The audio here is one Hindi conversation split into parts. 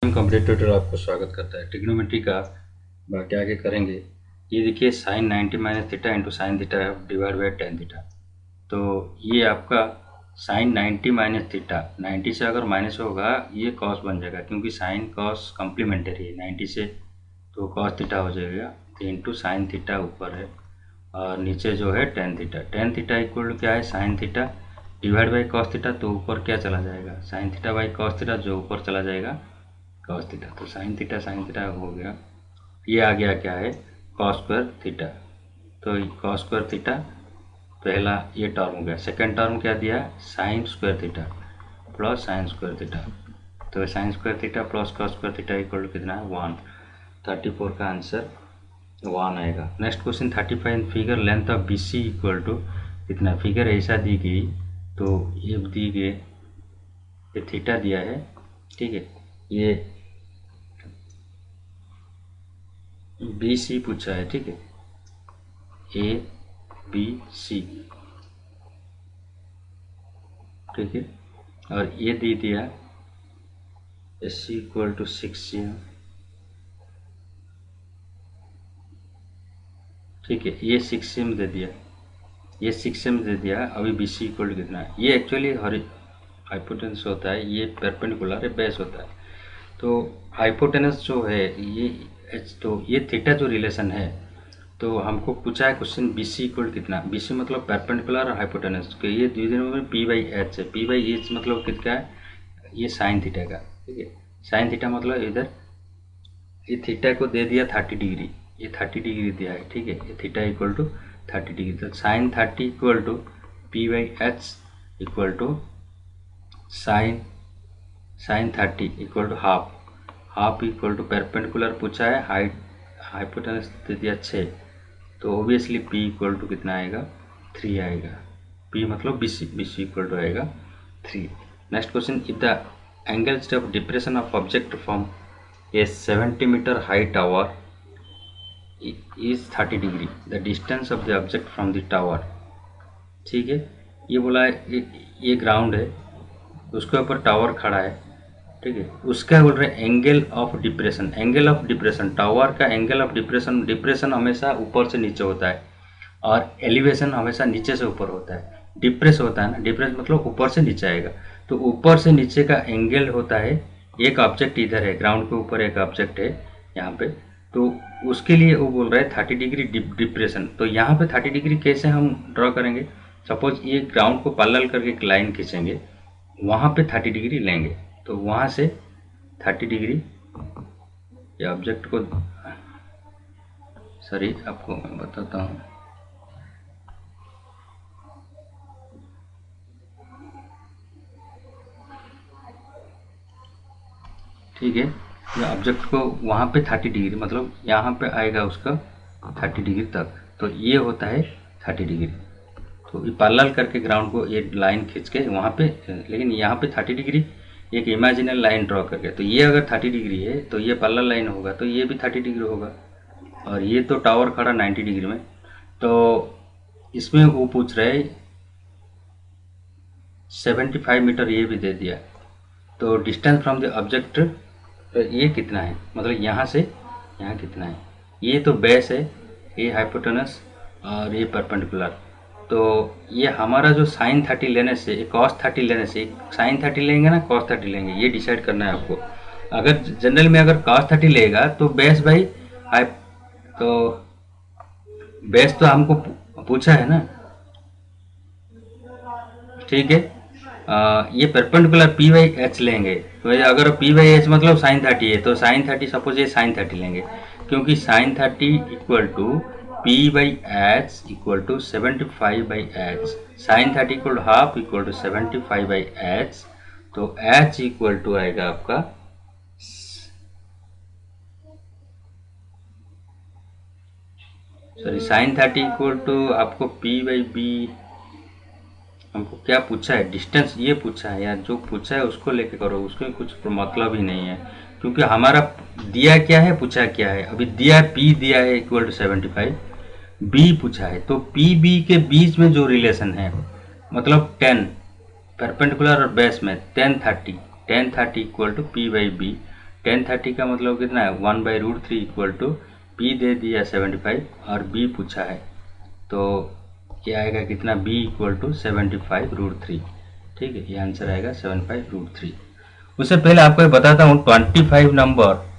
कंप्लीट ट्यूटर आपको स्वागत करता है। ट्रिग्नोमेट्री का बाकी आगे करेंगे। ये देखिए sin 90 minus theta into sin theta divide by tan theta. तो ये आपका साइन 90 माइनस थीटा, 90 से अगर माइनस होगा ये कॉस बन जाएगा, क्योंकि साइन कॉस कॉम्प्लीमेंट्री है 90 से, तो कॉस थीटा हो जाएगा। इंटू साइन थीटा ऊपर है और नीचे जो है tan theta. Tan theta equal to क्या है, sin theta divide by cos theta. तो ऊपर क्या चला जाएगा, sin theta by cos theta, जो ऊपर चला जाएगा कॉस थीटा। तो साइन थीटा हो गया। ये आ गया क्या है, कॉस स्क्वायर थीटा। तो कॉस स्क्वायर थीटा पहला ये टर्म हो गया। सेकंड टर्म क्या दिया, sin square theta plus sin square theta. तो sin square theta plus cos square theta equal to कितना है, 1। 34 का आंसर 1 आएगा। Next question 35, figure length of B C equal to कितना। फिगर ऐसा दी गई, तो ये दी गई, ये थीटा दिया है, ठीक है। ये बी सी पूछा है, ठीक है, ए बी सी, ठीक है। और ये दे दिया S C equal to 6 M, ठीक है। ये 6 एम दे दिया, ये 6 एम दे दिया। अभी बी सी इक्वल टू कितना है, ये एक्चुअली हाइपोटेनस होता है, ये परपेंडिकुलर है, बेस होता है। तो हाइपोटेनस जो है ये तो ये थीटा जो रिलेशन है, तो हमको पूछा है क्वेश्चन बी सी इक्वल कितना। बी सी मतलब परपेंडिकुलर और हाइपोटेनस के, ये दोनों में पी बाई एच है। पी बाई एच मतलब कितना है, ये साइन थीटा का, ठीक है। साइन थीटा मतलब इधर ये थीटा को दे दिया 30 डिग्री, ये 30 डिग्री दिया है, ठीक है। ये थीटा इक्वल टू 30 डिग्री, तो sin 30 equal to P by H equal to sin 30 equal to half equal to perpendicular पूछा है, हाइपोटेनस दे दिया 6, तो ओबियसली P इक्वल टू कितना आएगा, 3 आएगा। P मतलब बी सी इक्वल टू आएगा 3। Next question, if the angles of depression of object from a 70 metre high tower is 30 degree, the distance of the object from the tower, ठीक है। ये बोला है ये ग्राउंड है, उसके ऊपर टावर खड़ा है, ठीक है। उसका बोल रहे हैं angle of depression. Angle of depression, tower का एंगल ऑफ डिप्रेशन, डिप्रेशन हमेशा ऊपर से नीचे होता है और एलिवेशन हमेशा नीचे से ऊपर होता है। डिप्रेस होता है ना, डिप्रेस मतलब ऊपर से नीचे आएगा, तो ऊपर से नीचे का एंगल होता है। एक ऑब्जेक्ट इधर है, ग्राउंड के ऊपर एक ऑब्जेक्ट है यहाँ पे, तो उसके लिए वो बोल रहे हैं 30 डिग्री डिप्रेशन। तो यहाँ पे 30 डिग्री कैसे हम ड्रॉ करेंगे, सपोज ये ग्राउंड को पैरेलल करके एक लाइन खींचेंगे, वहाँ पे 30 डिग्री लेंगे, तो वहाँ से 30 डिग्री ये ऑब्जेक्ट को, सॉरी आपको मैं बताता हूँ, ठीक है। ये ऑब्जेक्ट को वहाँ पे 30 डिग्री मतलब यहाँ पे आएगा उसका 30 डिग्री तक, तो ये होता है 30 डिग्री। तो ये पैरेलल करके ग्राउंड को ये लाइन खींच के वहाँ पे, लेकिन यहाँ पे 30 डिग्री एक इमेजिनरी लाइन ड्रॉ करके, तो ये अगर 30 डिग्री है तो ये पैरेलल लाइन होगा, तो ये भी 30 डिग्री होगा। और ये तो टावर खड़ा 90 डिग्री में, तो इसमें वो पूछ रहे 75 मीटर, ये भी दे दिया। तो डिस्टेंस फ्रॉम द ऑब्जेक्ट ये कितना है, मतलब यहाँ से यहाँ कितना है। ये तो बेस है, ये हाइपोटेनस और ये परपेंडिकुलर। तो ये हमारा जो साइन 30 लेने से, कॉस 30 लेने से, साइन 30 लेंगे ना कॉस 30 लेंगे, ये डिसाइड करना है आपको। अगर जनरल में अगर कॉस 30 लेगा तो बेस भाई तो बेस तो हमको पूछा है ना, ठीक है। ये परपेंडिकुलर पी बाई एच लेंगे, तो अगर पी बाई एच मतलब साइन 30 है, तो साइन 30 सपोज ये साइन 30 लेंगे, क्योंकि sine 30 equal to P by H equal to 75 by H, sine 30 equal to half equal to 75 by H, तो एच इक्वल टू आएगा आपका, सॉरी साइन 30 इक्वल टू आपको पी बाई बी, हमको क्या पूछा है, डिस्टेंस ये पूछा है यार, जो पूछा है उसको लेके करो, उसको कुछ मतलब ही नहीं है, क्योंकि हमारा दिया क्या है, पूछा क्या है। अभी दिया पी दिया है इक्वल टू 75, बी पूछा है, तो पी बी के बीच में जो रिलेशन है, मतलब 10 परपेंडिकुलर और बेस में 10 30 equal to P by B, 1030 का मतलब कितना है 1/√3 इक्वल टू पी दे दिया 75 और बी पूछा है, तो ये आएगा कितना b इक्वल टू 75√3। ठीक है, ये आंसर आएगा 75√3। उससे पहले आपको बताता हूँ 25 नंबर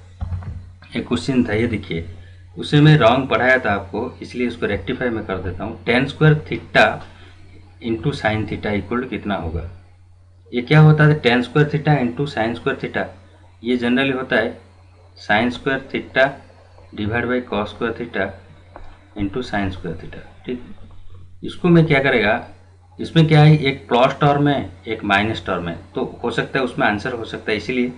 एक क्वेश्चन था, ये देखिए उसे मैं रॉन्ग पढ़ाया था आपको, इसलिए उसको रेक्टिफाई में कर देता हूँ। tan² theta into sin theta equal कितना होगा। ये क्या होता है tan² theta into sin² theta, ये जनरली होता है sin² theta divide by cos² theta into sin² theta. ठीक, इसको मैं क्या करेगा, इसमें क्या है एक प्लस टर्म है एक माइनस टर्म है, तो हो सकता है उसमें आंसर हो सकता है, इसीलिए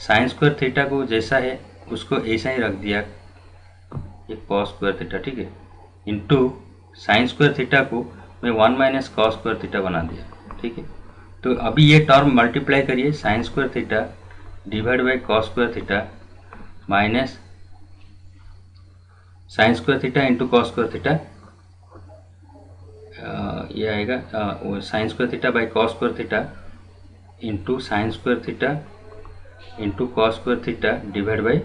sin² थीटा को जैसा है उसको ऐसा ही रख दिया ये cos² थीटा। ठीक है, इंटू sin² थीटा को मैं 1 माइनस cos² थीटा बना दिया। ठीक है, तो अभी ये टर्म मल्टीप्लाई करिए sin² theta divide by cos² theta minus sin² theta into cos² theta, ये आएगा sin² theta by cos² theta into sin² theta into cos² theta divide by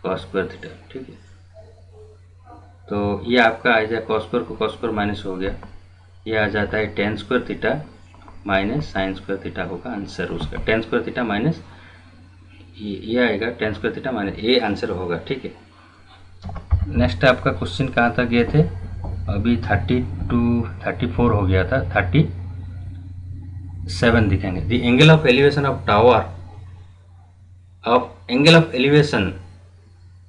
cos² theta. ठीक है, तो ये आपका आ जाए cos² को cos² माइनस हो गया, ये आ जाता है tan² theta minus sin² theta होगा आंसर उसका। tan² थीटा माइनस ये आएगा tan² थीटा माइनस, ये आंसर होगा। ठीक है, नेक्स्ट आपका क्वेश्चन कहाँ तक गए थे, अभी 34 हो गया था, 37 दिखेंगे। The angle of elevation of tower angle of elevation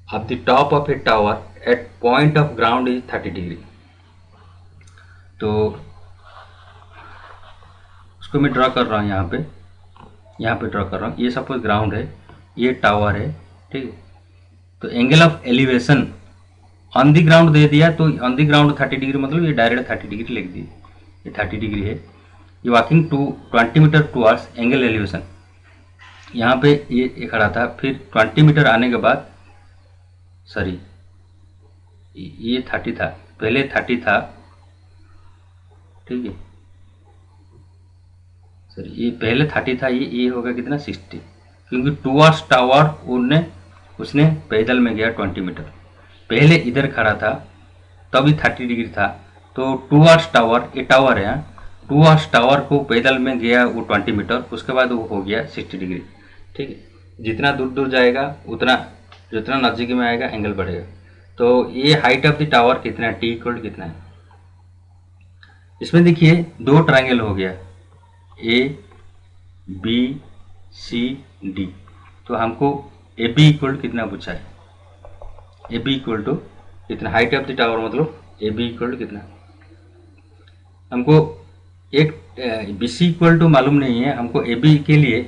of the top of a tower at point of ground is 30 degree. तो उसको मैं ड्रॉ कर रहा हूँ यहाँ पे ड्रॉ कर रहा हूँ। ये सपोज ग्राउंड है, ये टावर है। ठीक है, तो angle of elevation on the ground दे दिया, तो ऑन दी ग्राउंड 30 डिग्री मतलब ये डायरेक्ट 30 डिग्री लिख दी, ये 30 डिग्री है। ये walking 20 metre towards angle elevation, यहाँ पे ये खड़ा था, फिर 20 मीटर आने के बाद सॉरी ये 30 था, पहले 30 था। ठीक है, सॉरी ये पहले 30 था, ये होगा कितना 60, क्योंकि टुवर्ड्स टावर उसने पैदल में गया 20 मीटर, पहले इधर खड़ा था तभी 30 डिग्री था, तो टुवर्ड्स टावर, ये टावर है यहाँ, टुवर्ड्स टावर को पैदल में गया वो 20 मीटर, उसके बाद वो हो गया 60 डिग्री। ठीक है, जितना दूर दूर जाएगा उतना, जितना नज़दीक में आएगा एंगल बढ़ेगा। तो ये हाइट ऑफ द टावर कितना है, टी इक्वल कितना है। इसमें देखिए दो ट्रायंगल हो गया ए बी सी डी, तो हमको ए बी इक्वल कितना पूछा है, ए बी इक्वल टू कितना, हाइट ऑफ द टावर मतलब ए बी इक्वल टू कितना। हमको एक बी सी इक्वल टू मालूम नहीं है, हमको ए बी के लिए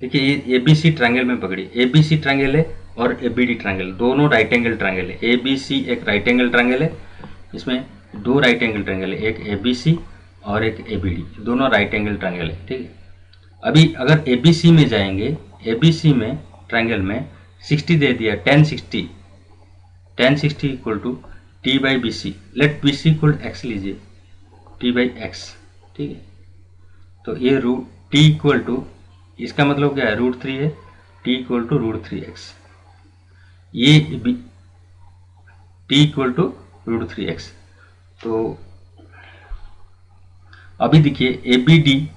देखिए ये ए बी सी ट्रायंगल में पकड़ी, ए बी सी ट्रायंगल है और ए बी डी ट्रायंगल, दोनों राइट एंगल ट्रायंगल है। ए बी सी एक राइट एंगल ट्रायंगल है, इसमें दो राइट एंगल ट्रायंगल है, एक ए बी सी और एक ए बी डी, दोनों राइट एंगल ट्रायंगल है। ठीक है, अभी अगर ए बी सी में जाएंगे, ए बी सी में ट्रायंगल में 60 दे दिया, tan 60 equal to T by B C, let B C equal X लीजिए, टी बाई एक्स। ठीक है, तो ये रूट टी इक्वल टू, इसका मतलब क्या है √3 है, टी इक्वल टू √3x, ये टी इक्वल टू √3x। तो अभी देखिए ए बी डी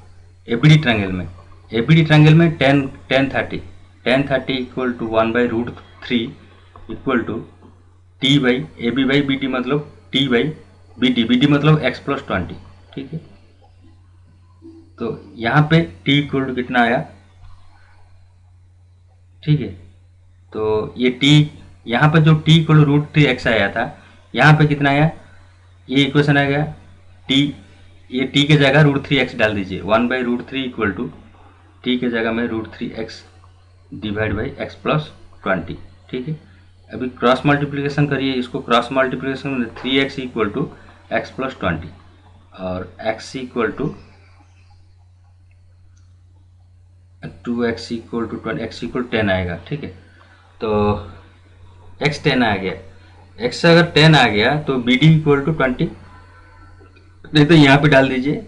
ट्रायंगल में tan 30 equal to 1/√3 equal to T by A B D मतलब टी बाई बी डी मतलब x + 20। ठीक है, तो यहाँ पे t इक्वल टू कितना आया। ठीक है, तो ये t यहाँ पर जो t इक्वल टू √3x आया था, यहाँ पे कितना आया, ये इक्वेशन आ गया t, ये t के जगह √3x डाल दीजिए, 1/√3 इक्वल टू t के जगह में √3x डिवाइड बाई x + 20। ठीक है, अभी क्रॉस मल्टीप्लिकेशन करिए, इसको क्रॉस मल्टीप्लिकेशन में 3x इक्वल टू x + 20 और x equal to 2x equal to 20, x equal 10 आएगा। ठीक है, तो x 10 आ गया, x अगर 10 आ गया तो बी डी इक्वल टू 20, नहीं तो यहाँ पे डाल दीजिए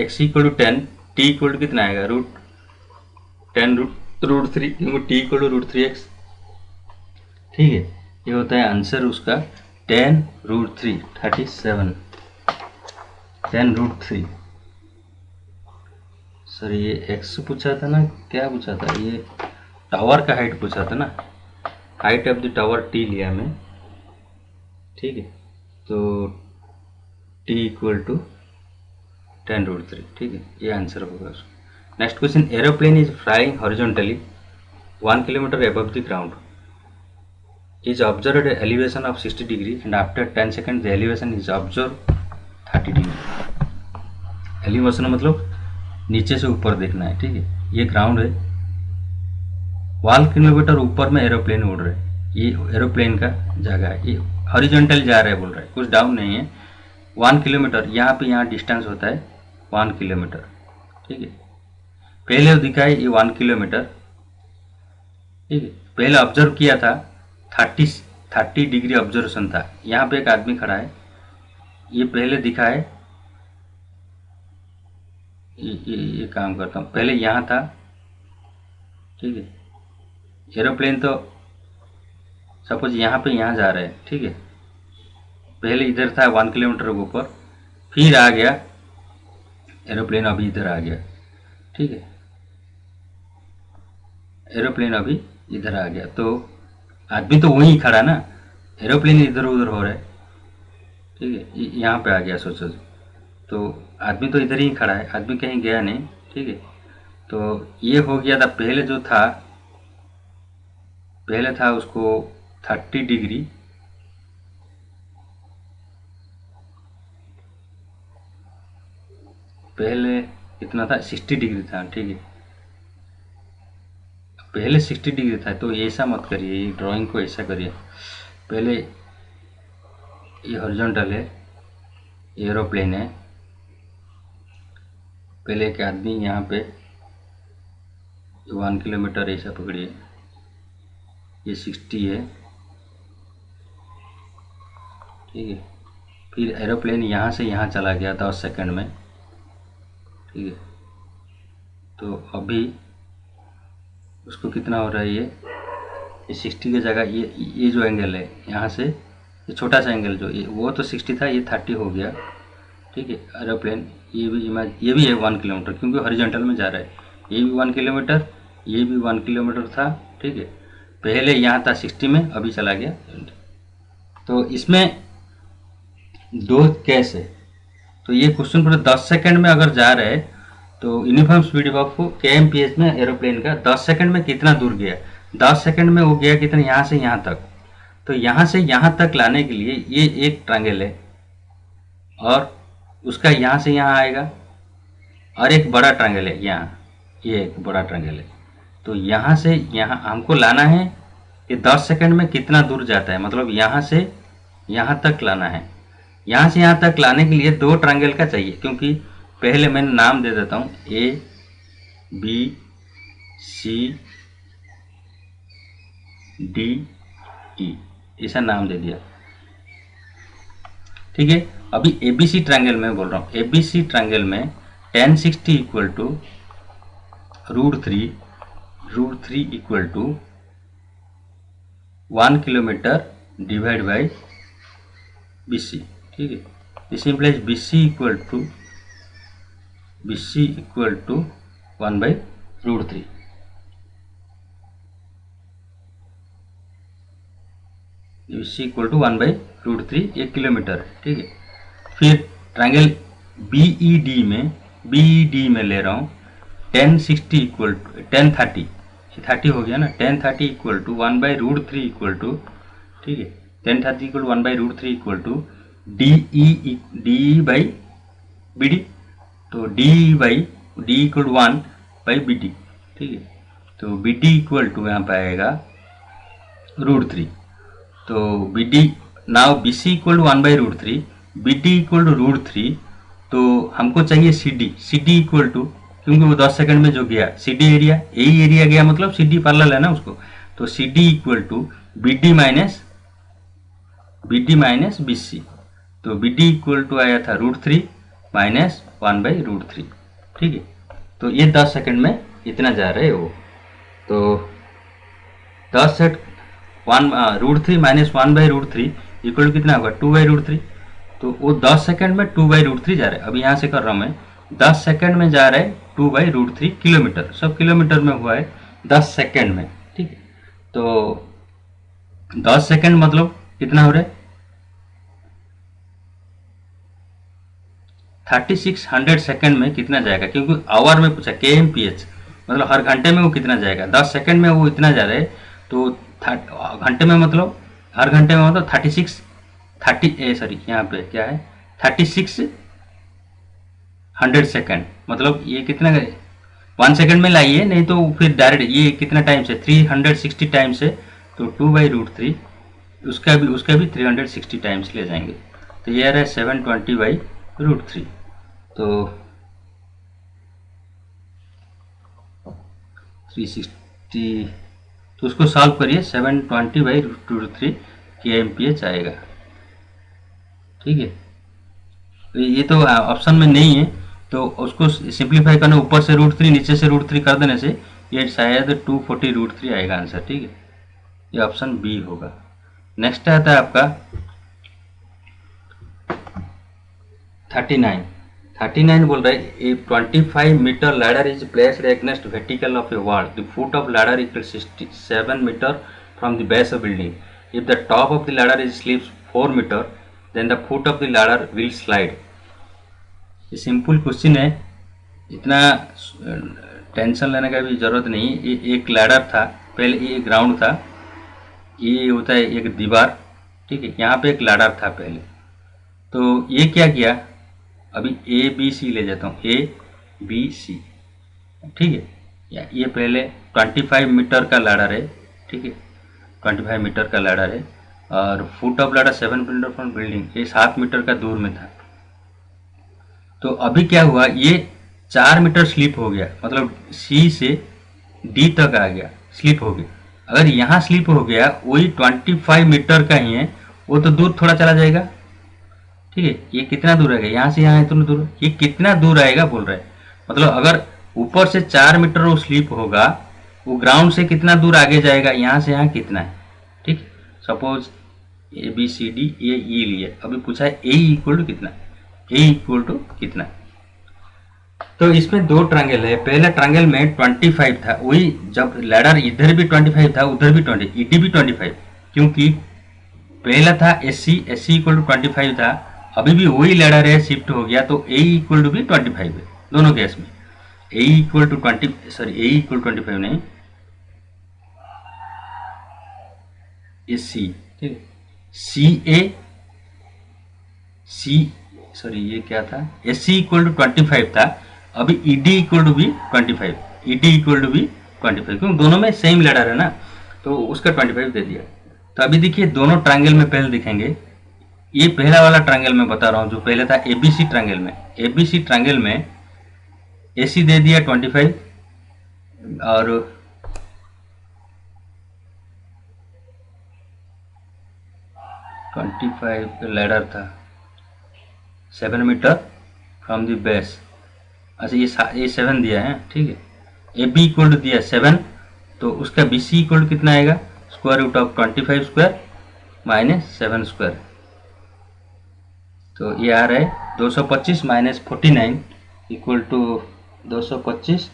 x equal to 10, t equal to कितना आएगा √10 √3, क्योंकि t इक्वल टू √3x। ठीक है, ये होता है आंसर उसका 10√3, 37, 10√3। सर ये x पूछा था ना, क्या पूछा था, ये टावर का हाइट पूछा था ना, height of the tower t लिया मैं। ठीक है, तो t इक्वल टू 10√3। ठीक है, ये आंसर होगा उसका। Next question, aeroplane is flying horizontally 1 kilometre above the ground, is observed at elevation of 60 degree and after 10 seconds the elevation is observed 30 degree। Elevation मतलब नीचे से ऊपर देखना है। ठीक है, ये ग्राउंड है, 1 किलोमीटर ऊपर में एरोप्लेन उड़ रहा है, ये एरोप्लेन का जगह है, ये हॉरिजॉन्टल जा रहा है बोल रहा है, कुछ डाउन नहीं है। 1 किलोमीटर यहाँ पे, यहाँ डिस्टेंस होता है 1 किलोमीटर। ठीक है, पहले दिखा है ये 1 किलोमीटर। ठीक है, पहले ऑब्जर्व किया था 30 डिग्री ऑब्जर्वेशन था, यहाँ पे एक आदमी खड़ा है, ये पहले दिखा है, ये काम करता हूँ, पहले यहाँ था। ठीक है, एरोप्लेन तो सपोज यहाँ पे यहाँ जा रहा है। ठीक है, पहले इधर था 1 किलोमीटर के ऊपर, फिर आ गया एरोप्लेन, अभी इधर आ गया। ठीक है, एरोप्लेन अभी इधर आ गया, तो आदमी तो वहीं खड़ा ना, एरोप्लेन इधर उधर हो रहा है। ठीक है, यहाँ पे आ गया, सोचो तो आदमी तो इधर ही खड़ा है, आदमी कहीं गया नहीं। ठीक है, तो ये हो गया था, पहले जो था, पहले था उसको 30 डिग्री, पहले कितना था, 60 डिग्री था। ठीक है, पहले 60 डिग्री था, तो ऐसा मत करिए, ये ड्राइंग को ऐसा करिए, पहले ये हॉरिजॉन्टल है, एरोप्लेन है, पहले एक आदमी यहाँ पे 1 किलोमीटर ऐसा पकड़िए, ये 60 है। ठीक है, फिर एरोप्लेन यहाँ से यहाँ चला गया 10 सेकंड में। ठीक है, तो अभी उसको कितना हो रहा है, ये 60 की जगह ये जो एंगल है यहाँ से, ये छोटा सा एंगल जो, ये वो तो 60 था, ये 30 हो गया। ठीक है, एरोप्लेन ये भी है 1 किलोमीटर, क्योंकि हॉरिजॉन्टल में जा रहा है, ये भी 1 किलोमीटर, ये भी 1 किलोमीटर था। ठीक है, पहले यहाँ था 60 में, अभी चला गया। तो इसमें दो केस है, तो ये क्वेश्चन पूरा 10 सेकंड में अगर जा रहे हैं, तो यूनिफॉर्म स्पीड ऑफ kmph में एरोप्लेन का 10 सेकंड में कितना दूर गया, 10 सेकंड में वो गया कितना, यहाँ से यहाँ तक। तो यहाँ से यहाँ तक लाने के लिए ये एक ट्रायंगल है, और उसका यहाँ से यहाँ आएगा, और एक बड़ा ट्रायंगल है यहाँ, ये एक बड़ा ट्रायंगल है। तो यहाँ से यहाँ हमको लाना है, ये 10 सेकंड में कितना दूर जाता है, मतलब यहाँ से यहाँ तक लाना है। यहाँ से यहाँ तक लाने के लिए दो ट्रायंगल का चाहिए, क्योंकि पहले मैंने नाम दे देता हूँ, A B C D E, ऐसा नाम दे दिया। ठीक है, अभी ABC ट्रायंगल में बोल रहा हूँ, ABC ट्रायंगल में tan 60 equal to √3 equal to 1 kilometre divide by BC। ठीक है, this implies BC equal to 1 by √3। BC equal to 1 by √3, 1 kilometre. ठीक है, फिर ट्रायंगल BED में ले रहा हूँ, tan 60 इक्वल टू tan 30 हो गया ना, tan 30 equal to 1 by √3 equal to, ठीक है, tan 30 equal to 1 by √3 equal to DE by BD, तो D equal to 1 by BD। ठीक है, तो BD इक्वल टू यहाँ पे आएगा √3, तो BD now BC equal to 1 by √3, BD equal to √3, तो हमको चाहिए CD इक्वल टू, क्योंकि वो 10 सेकंड में जो गया CD एरिया, यही एरिया गया, मतलब CD पैरेलल है ना उसको, तो CD equal to BD minus BC, तो BD इक्वल टू आया था √3 माइनस 1 बाई √3। ठीक है, तो ये 10 सेकंड में इतना जा रहा है वो। तो 10 सेट 1√3 माइनस 1/√3 इक्वल कितना होगा 2/√3। तो वो 10 सेकंड में 2/√3 जा रहा है। अभी यहाँ से कर रहा हूँ मैं, 10 सेकंड में जा रहा है 2/√3 किलोमीटर, सब किलोमीटर में हुआ है 10 सेकंड में, ठीक है। तो 10 सेकंड मतलब कितना हो रहा है 3600 सेकंड में कितना जाएगा, क्योंकि आवर में पूछा kmph, मतलब हर घंटे में वो कितना जाएगा। 10 सेकंड में वो इतना जा रहा है, तो घंटे में मतलब हर घंटे में मतलब 3600 सेकंड, मतलब ये कितना 1 सेकंड में लाइए, नहीं तो फिर डायरेक्ट ये कितना टाइम से 360 टाइम से, तो 2/√3 उसका भी 360 टाइम्स ले जाएंगे। तो ये आ रहा है 720/√3। तो 360, तो उसको सॉल्व करिए, 720/√3 kmph आएगा, ठीक है। तो ये तो ऑप्शन में नहीं है, तो उसको सिंप्लीफाई करना, ऊपर से √3 नीचे से √3 कर देने से ये शायद 240/√3 आएगा आंसर, ठीक है। ये ऑप्शन बी होगा। नेक्स्ट आता है आपका 39 बोल रहा है a 25 metre ladder is placed against vertical of a wall, the foot of ladder equal 67 metre from the base of building, if the top of the ladder is slips 4 metre then the foot of the ladder will slide. ये सिंपल क्वेश्चन है, इतना टेंशन लेने का भी जरूरत नहीं। ये एक लैडर था, पहले ये ग्राउंड था, ये होता है एक दीवार, ठीक है। यहाँ पे एक लैडर था पहले, तो ये क्या किया, अभी ABC ले जाता हूँ, ABC, ठीक है। ये पहले 25 मीटर का लैडर है, ठीक है, 25 मीटर का लैडर है, और foot of ladder 7 metre from building, ये 7 मीटर का दूर में था। तो अभी क्या हुआ, ये 4 मीटर स्लिप हो गया, मतलब C से D तक आ गया, स्लिप हो गया। अगर यहाँ स्लिप हो गया, वही 25 मीटर का ही है, वो तो दूर थोड़ा चला जाएगा, ठीक है। ये कितना दूर आएगा, यहाँ से यहाँ इतना दूर, ये कितना दूर आएगा बोल रहा है, मतलब अगर ऊपर से 4 मीटर वो स्लिप होगा, वो ग्राउंड से कितना दूर आगे जाएगा, यहाँ से यहाँ कितना है, ठीक। सपोज ABCD AE लिए, अभी पूछा है AE इक्वल टू कितना, AE इक्वल टू कितना। तो इसमें दो ट्रायंगल है, पहले ट्रायंगल में 25 था, वही जब लैडर इधर भी 25 था उधर भी 20, ED भी 25, क्योंकि पहला था SC इक्वल टू 25 था, अभी भी वही लैडर है, शिफ्ट हो गया, तो AE इक्वल टू भी 25 है दोनों केस में। AE इक्वल टू 25 नहीं, SC, ठीक है। ये क्या था, SC इक्वल टू 25 था, अभी ED इक्वल टू भी 25, ED इक्वल टू भी 25, क्योंकि दोनों में सेम लैडर है ना, तो उसका 25 दे दिया। तो अभी देखिए दोनों ट्रायंगल में पहले दिखेंगे, ये पहला वाला ट्रायंगल में बता रहा हूँ जो पहले था ABC ट्रायंगल में, ABC ट्रायंगल में AC दे दिया 25, और लैडर था 7 मीटर फ्रॉम द बेस, अच्छा ये 7 दिया है, ठीक है। AB इक्वल टू दिया 7, तो उसका BC इक्वल टू कितना आएगा, square root of 25 square minus 7 square, तो ये आ रहा है 225 माइनस 49 इक्वल टू 225,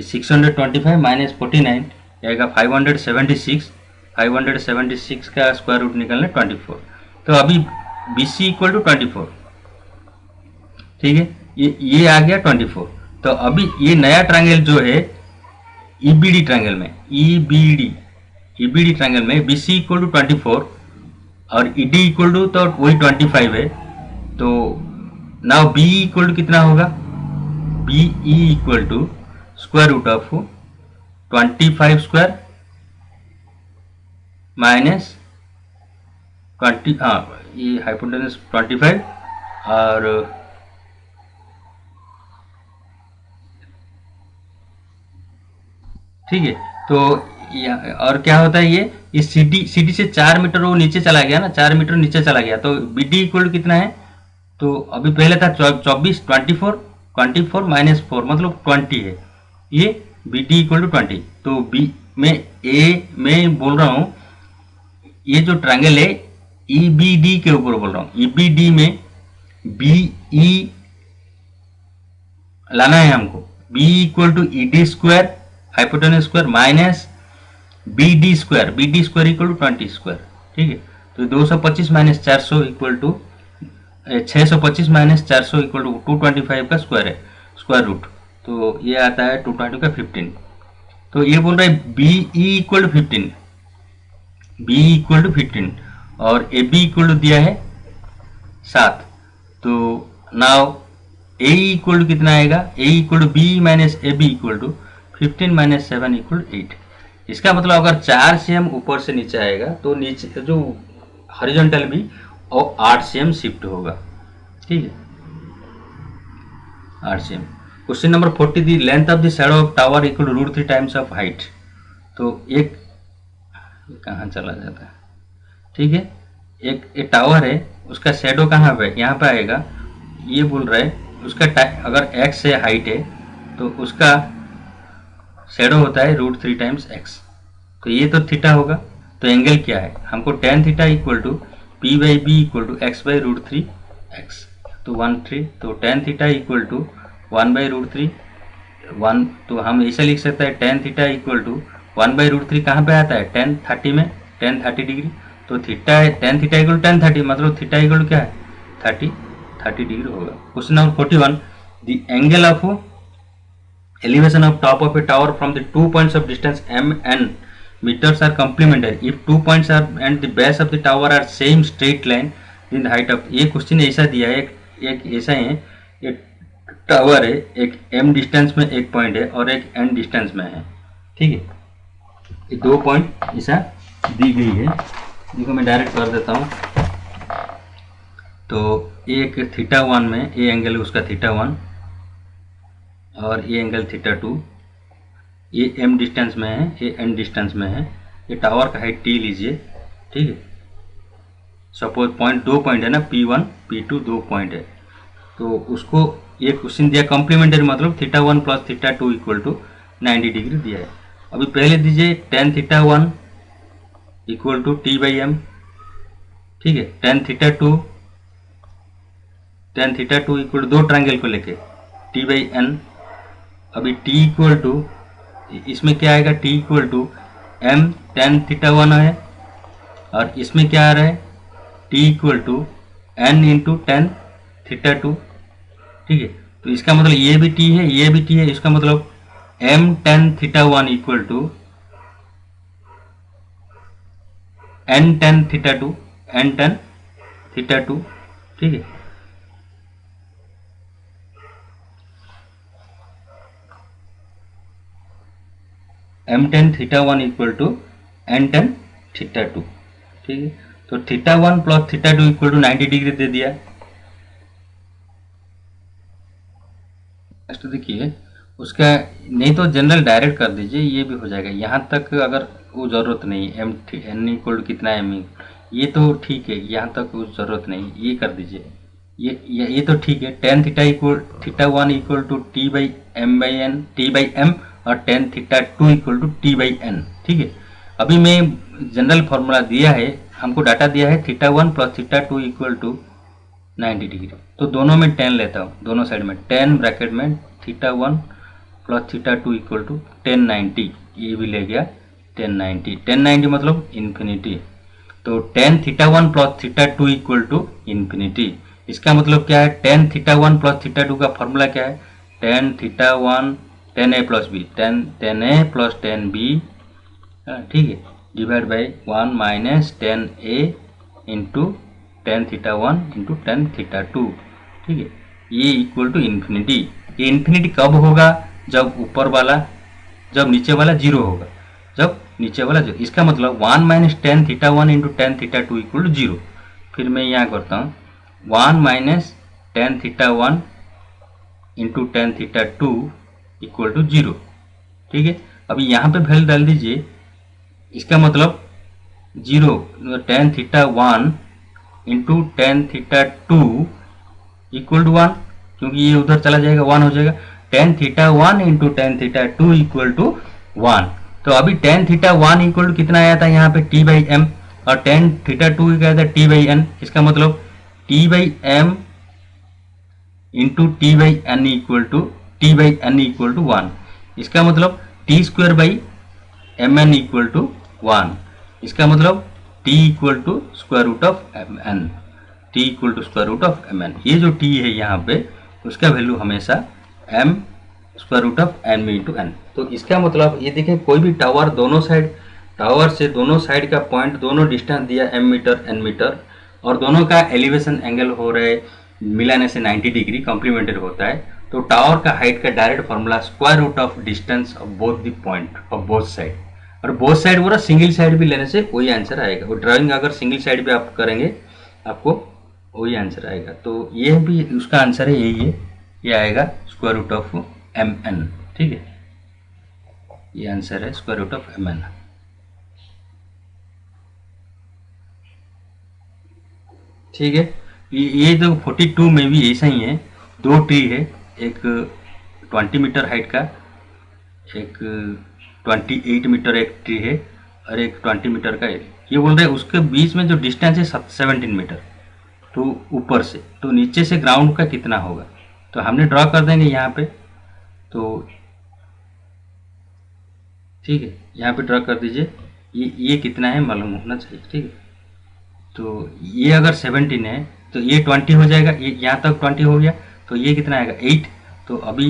625 माइनस 49 आएगा 576 का स्क्वायर रूट निकलना 24, तो अभी BC इक्वल टू 24, ठीक है। ये आ गया 24। तो अभी ये नया ट्रायंगल जो है EBD ट्रायंगल में, EBD ट्रायंगल में BC इक्वल टू 24 और ED इक्वल टू तो वही 25 है, तो नाउ BE इक्वल टू कितना होगा, BE equal to square root of 25 square minus 20, ये हाइपोटेनस 25 और ठीक है। तो और क्या होता है, ये CD से 4 मीटर वो नीचे चला गया ना, 4 मीटर नीचे चला गया, तो BD इक्वल कितना है, तो अभी पहले था 24 माइनस 4 मतलब 20 है, ये बी डी इक्वल टू 20। तो बी में बोल रहा हूँ ये जो ट्रायंगल है ई बी डी के ऊपर बोल रहा हूँ। ई बी डी में बी ई लाना है हमको। B equal to E D square hypotenuse square minus B D square equal to 20 square. ठीक है, तो 225 minus 400 equal to 625 minus 400 equal to 225 का स्क्वायर है, स्क्वायर रूट। तो ये आता है 220 का 15। तो ये बोल रहा है B E equal to 15, B equal to 15 और ए बी इक्वल टू दिया है 7। तो नाउ ए इक्वल टू कितना आएगा, A equal to B minus A B equal to 15 minus 7 equal to 8। इसका मतलब अगर 4 cm ऊपर से नीचे आएगा तो नीचे जो हॉरिजॉन्टल भी और 8 cm शिफ्ट होगा। ठीक है, 8 cm। Question number 40, the length of the shadow of tower equal to √3 times of height. तो एक कहाँ चला जाता है, ठीक है, एक टावर है, उसका शैडो कहाँ पे, यहाँ पे आएगा। ये बोल रहा है उसका अगर x से हाइट है तो उसका शैडो होता है √3 टाइम्स x। तो ये तो थीटा होगा। तो एंगल क्या है, हमको tan theta equal to P by B equal to X by √3 x। तो 1/3, तो tan थीटा इक्वल टू 1/√3 1। तो हम ऐसा लिख सकते हैं tan थीटा इक्वल टू 1/√3 कहाँ पे आता है, tan 30 में, tan 30 डिग्री। तो थीटा है tan theta equal to tan 30, मतलब थीटा इक्वल टू क्या है 30 डिग्री होगा। Question number 41, the angle of elevation of top of a tower from the 2 points of distance m and meters are complementary if 2 points are and the base of the tower are same straight line in the height of। ये क्वेश्चन ऐसा दिया है, एक ऐसा है, एक टावर है, एक m डिस्टेंस में एक पॉइंट है और एक n डिस्टेंस में है। ठीक है, ये 2 पॉइंट ऐसा दी गई है। देखो मैं डायरेक्ट कर देता हूँ। तो एक θ1 में ये एंगल है उसका θ1 और ये एंगल θ2। ये m डिस्टेंस में है, ये n डिस्टेंस में है। ये टावर का हाइट t लीजिए। ठीक है, सपोज पॉइंट 2 पॉइंट है ना, P1 P2 2 पॉइंट है। तो उसको ये क्वेश्चन दिया कॉम्प्लीमेंट्री, मतलब θ1 प्लस θ2 इक्वल टू 90 डिग्री दिया है। अभी पहले दीजिए tan θ1 equal to t by M. ठीक है, tan θ2 इक्वल टू 2 ट्रायंगल को लेके t बाई एन। अभी t इक्वल टू, इसमें क्या आएगा, t equal to m tan θ1 है और इसमें क्या आ रहा है t equal to n into tan θ2। ठीक है, तो इसका मतलब ये भी t है, ये भी t है। इसका मतलब m tan θ1 equal to n tan θ2। ठीक है, m tan θ1 equal to n tan θ2। ठीक है, तो θ1 प्लस θ2 इक्वल टू 90 डिग्री दे दिया। नेक्स्ट देखिए उसका, नहीं तो जनरल डायरेक्ट कर दीजिए, ये भी हो जाएगा। यहाँ तक अगर वो ज़रूरत नहीं है, n इक्वल टू कितना m, ये तो ठीक है, यहाँ तक वो ज़रूरत नहीं, ये कर दीजिए। ये तो ठीक है। tan theta equal θ1 equal to t by m और tan θ2 equal to t by n। ठीक है, अभी मैं जनरल फार्मूला दिया है, हमको डाटा दिया है θ1 प्लस θ2 इक्वल टू 90 डिग्री। तो दोनों में tan लेता हूँ, दोनों साइड में tan ब्रैकेट में θ1 प्लस θ2 इक्वल टू 1090, ये भी ले गया 1090 मतलब इन्फिनिटी। तो tan θ1 plus θ2 equal to infinity. इसका मतलब क्या है, tan θ1 प्लस θ2 का फॉर्मूला क्या है, tan θ1 tan a plus B, tan a plus tan b। ठीक है, divide by 1 minus tan a into tan θ1 into tan θ2। ठीक है, ये इक्वल टू इन्फिनिटी। ये इन्फिनिटी कब होगा, जब ऊपर वाला, जब नीचे वाला जीरो होगा, जब नीचे वाला जीरो। इसका मतलब 1 minus tan θ1 into tan θ2 equal to zero. फिर मैं यहाँ करता हूँ 1 minus tan θ1 into tan θ2 equal to zero. ठीक है, अभी यहाँ पे वैल्यू डाल दीजिए। इसका मतलब zero, tan θ1 into tan θ2 equal to 1, क्योंकि ये उधर चला जाएगा 1 हो जाएगा। Tan theta 1 into tan theta 2 equal to 1। तो अभी टेन थीटा 1 इक्वल टू कितना आया था यहाँ पे टी बाई एम, और टेन थीटा 2 क्या था टी बाई एन। इसका मतलब T by M into T by N equal to T by N equal to 1। इसका मतलब T square by M N equal to 1। इसका मतलब T equal to square root of M N, T equal to square root of M N. ये जो टी है यहाँ पे उसका वैल्यू हमेशा M square root of N B into N. तो इसका मतलब ये देखें, कोई भी टावर दोनों साइड, टावर से दोनों साइड का पॉइंट, दोनों डिस्टेंस दिया एम मीटर एन मीटर, और दोनों का एलिवेशन एंगल हो रहे मिलाने से 90 डिग्री कॉम्प्लीमेंटेड होता है। तो टावर का हाइट का direct formula square root of distance of both the point of both side, और बोथ साइड बोला सिंगल साइड भी लेने से वही आंसर आएगा। वो ड्राइंग अगर सिंगल साइड भी आप करेंगे आपको वही आंसर आएगा। तो ये भी उसका आंसर है, यही है, ये आएगा square root of M N. ठीक है, ये आंसर है square root of M N. ठीक है, ये तो 42 में भी ऐसा ही है, दो ट्री है, एक 20 मीटर हाइट का, एक 28 मीटर एक ट्री है, और एक 20 मीटर का है। ये बोल रहे हैं उसके बीच में जो डिस्टेंस है 17 मीटर, तो ऊपर से, तो नीचे से ग्राउंड का कितना होगा। तो हमने ड्रॉ कर देंगे यहाँ पे, तो ठीक है, यहाँ पे ड्रॉ कर दीजिए। ये कितना है मालूम होना चाहिए। ठीक है, तो ये अगर 17 है तो ये 20 हो जाएगा, ये यहाँ तक 20 हो गया, तो ये कितना आएगा 8। तो अभी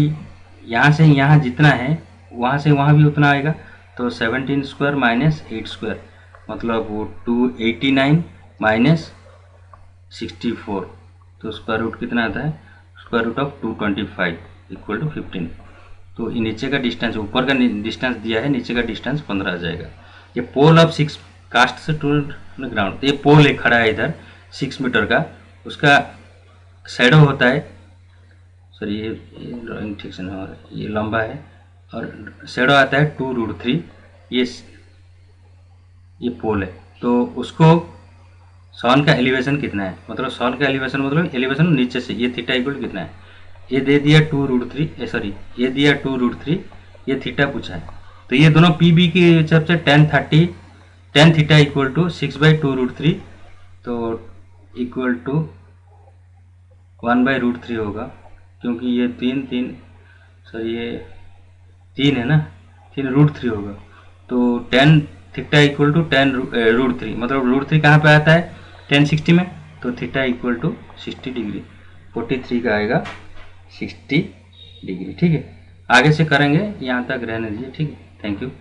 यहाँ से यहाँ जितना है वहाँ से वहाँ भी उतना आएगा, तो 17 स्क्वायर माइनस 8 स्क्वायर, मतलब वो 289 माइनस 64, तो स्क्वायर रूट कितना आता है, square root of 225 equal to 15। तो ये नीचे का डिस्टेंस, ऊपर का डिस्टेंस दिया है, नीचे का डिस्टेंस 15 आ जाएगा। ये पोल ऑफ 6 कास्ट से टू ग्राउंड, तो ये पोल एक खड़ा है इधर 6 मीटर का, उसका शैडो होता है, सॉरी ये ड्राइंग ठीक से नहीं हो रहा है, ये लंबा है, और शैडो आता है 2√3। ये पोल है, तो उसको सन का एलिवेशन कितना है, मतलब सन का एलिवेशन मतलब एलिवेशन नीचे से, ये थीटा इक्वल कितना है, ये दे दिया 2√3, सॉरी ये दिया 2√3, ये थीटा पूछा है। तो ये दोनों पी बी के हिसाब से tan थीटा इक्वल टू 6/2√3, तो इक्वल टू 1/√3 होगा, क्योंकि ये 3 सॉरी ये 3 है ना, 3√3 होगा। तो tan theta equal to tan√3, मतलब √3 कहाँ पे आता है, tan 60 में, तो थीटा इक्वल टू 60 डिग्री, 43 का आएगा 60 डिग्री। ठीक है, आगे से करेंगे, यहाँ तक रहने दीजिए। ठीक है, थैंक यू।